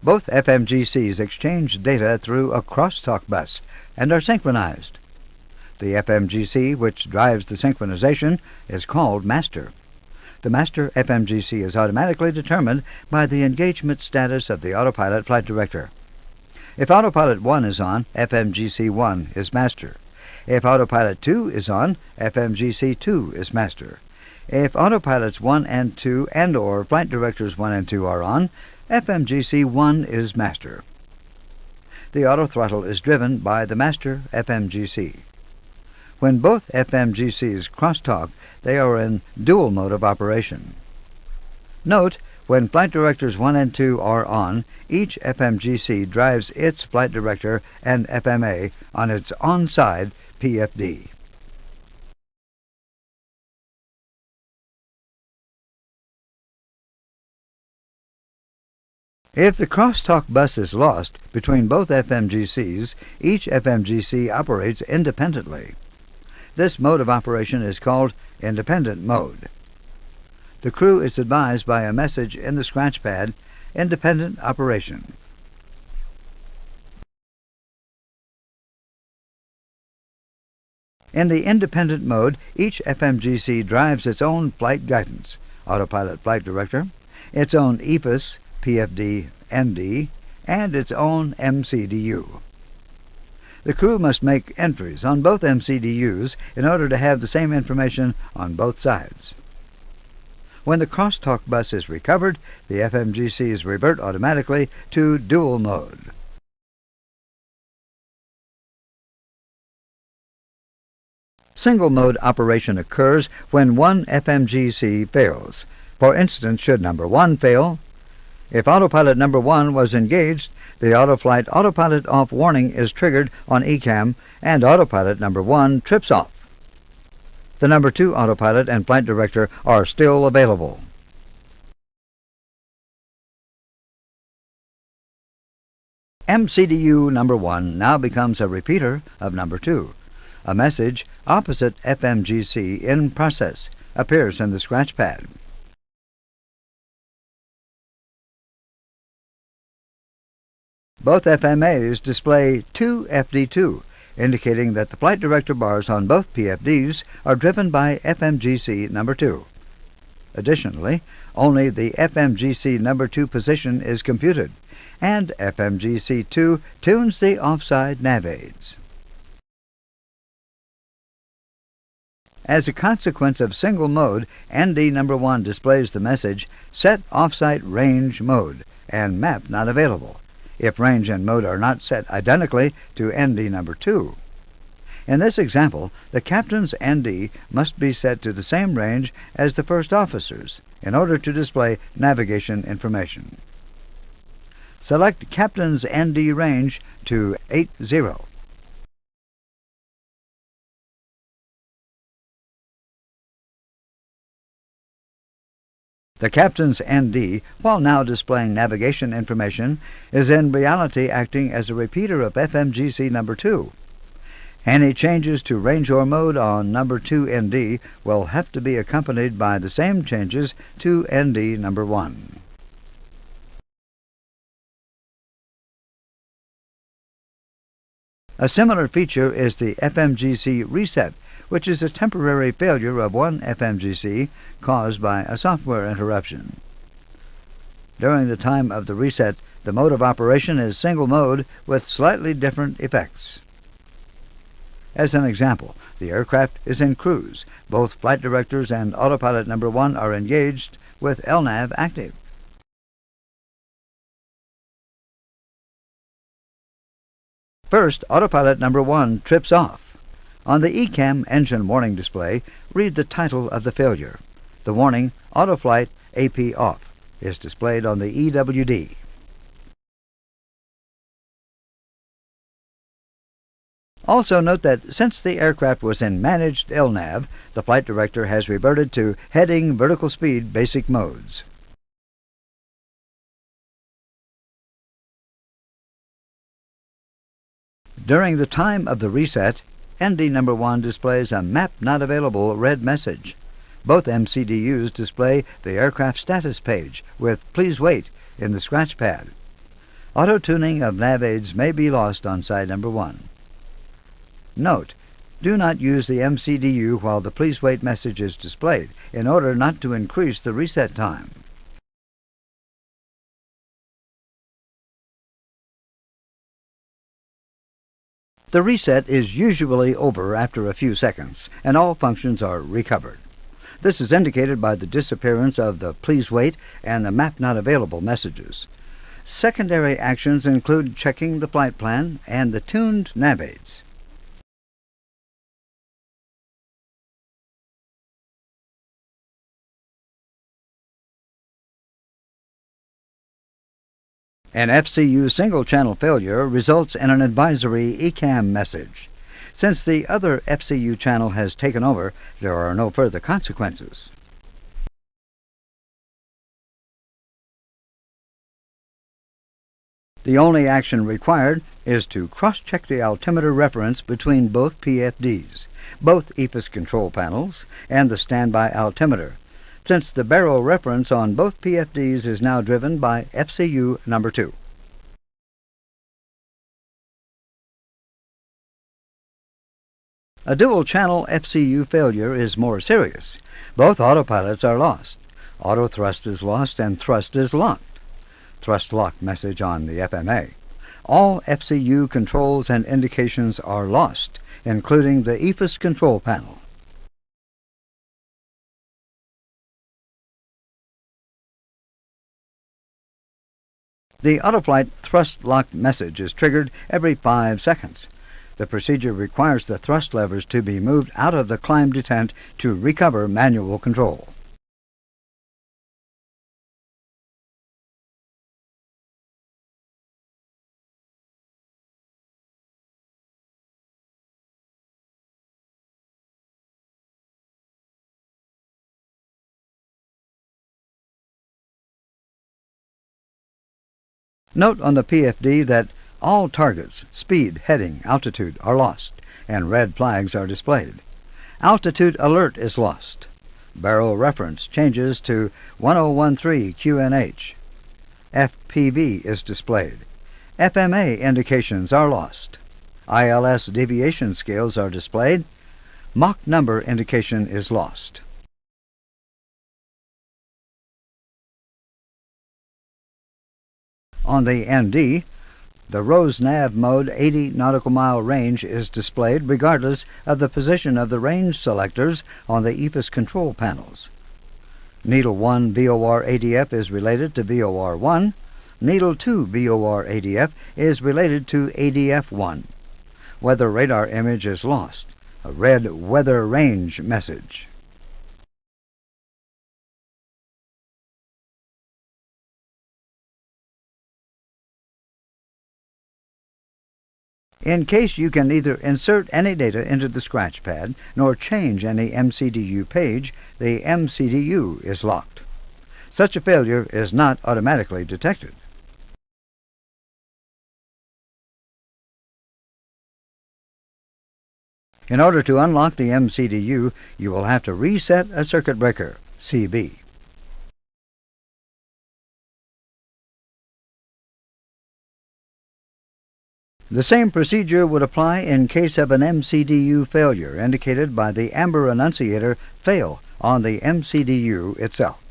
Both FMGCs exchange data through a crosstalk bus and are synchronized. The FMGC which drives the synchronization is called master. The master FMGC is automatically determined by the engagement status of the autopilot flight director. If autopilot 1 is on, FMGC 1 is master. If autopilot 2 is on, FMGC 2 is master. If autopilots 1 and 2 and/or flight directors 1 and 2 are on, FMGC 1 is master. The autothrottle is driven by the master FMGC. When both FMGCs crosstalk, they are in dual mode of operation. Note, when flight directors 1 and 2 are on, each FMGC drives its flight director and FMA on its on-side PFD. If the crosstalk bus is lost between both FMGCs, each FMGC operates independently. This mode of operation is called independent mode. The crew is advised by a message in the scratch pad, independent operation. In the independent mode, each FMGC drives its own flight guidance, autopilot flight director, its own EPIS, PFD, ND, and its own MCDU. The crew must make entries on both MCDUs in order to have the same information on both sides. When the crosstalk bus is recovered, the FMGCs revert automatically to dual mode. Single mode operation occurs when one FMGC fails. For instance, should number 1 fail, if autopilot number 1 was engaged, the Autoflight autopilot off warning is triggered on ECAM and autopilot number 1 trips off. The number 2 autopilot and flight director are still available. MCDU number 1 now becomes a repeater of number 2. A message opposite FMGC in process appears in the scratch pad. Both FMAs display 2FD2, indicating that the flight director bars on both PFDs are driven by FMGC number 2. Additionally, only the FMGC number 2 position is computed, and FMGC 2 tunes the offside nav aids. As a consequence of single mode, ND number 1 displays the message Set Offsite Range Mode and Map Not Available, if range and mode are not set identically to ND number 2. In this example, the captain's ND must be set to the same range as the first officer's in order to display navigation information. Select captain's ND range to 80. The captain's ND, while now displaying navigation information, is in reality acting as a repeater of FMGC number 2. Any changes to range or mode on number 2 ND will have to be accompanied by the same changes to ND number 1. A similar feature is the FMGC reset, which is a temporary failure of one FMGC caused by a software interruption. During the time of the reset, the mode of operation is single mode with slightly different effects. As an example, the aircraft is in cruise. Both flight directors and autopilot number 1 are engaged with LNAV active. First, autopilot number 1 trips off. On the ECAM engine warning display, read the title of the failure. The warning, Autoflight AP Off, is displayed on the EWD. Also note that since the aircraft was in managed LNAV, the flight director has reverted to heading vertical speed basic modes. During the time of the reset, ND number 1 displays a Map Not Available red message. Both MCDUs display the aircraft status page with Please Wait in the scratch pad. Auto-tuning of nav aids may be lost on side number 1. Note: do not use the MCDU while the please wait message is displayed, in order not to increase the reset time. The reset is usually over after a few seconds, and all functions are recovered. This is indicated by the disappearance of the please wait and the map not available messages. Secondary actions include checking the flight plan and the tuned nav aids. An FCU single-channel failure results in an advisory ECAM message. Since the other FCU channel has taken over, there are no further consequences. The only action required is to cross-check the altimeter reference between both PFDs, both EFIS control panels, and the standby altimeter, since the barrel reference on both PFDs is now driven by FCU number 2. A dual-channel FCU failure is more serious. Both autopilots are lost. Auto thrust is lost and thrust is locked. Thrust lock message on the FMA. All FCU controls and indications are lost, including the EFIS control panel. The Autoflight thrust lock message is triggered every 5 seconds. The procedure requires the thrust levers to be moved out of the climb detent to recover manual control. Note on the PFD that all targets, speed, heading, altitude are lost, and red flags are displayed. Altitude alert is lost. Barrel reference changes to 1013 QNH. FPV is displayed. FMA indications are lost. ILS deviation scales are displayed. Mach number indication is lost. On the ND, the ROSE nav mode 80 nautical mile range is displayed regardless of the position of the range selectors on the EFIS control panels. Needle 1 VOR ADF is related to VOR 1. Needle 2 VOR ADF is related to ADF 1. Weather radar image is lost. A red weather range message. In case you can neither insert any data into the scratch pad nor change any MCDU page, the MCDU is locked. Such a failure is not automatically detected. In order to unlock the MCDU, you will have to reset a circuit breaker, CB. The same procedure would apply in case of an MCDU failure, indicated by the amber annunciator fail on the MCDU itself.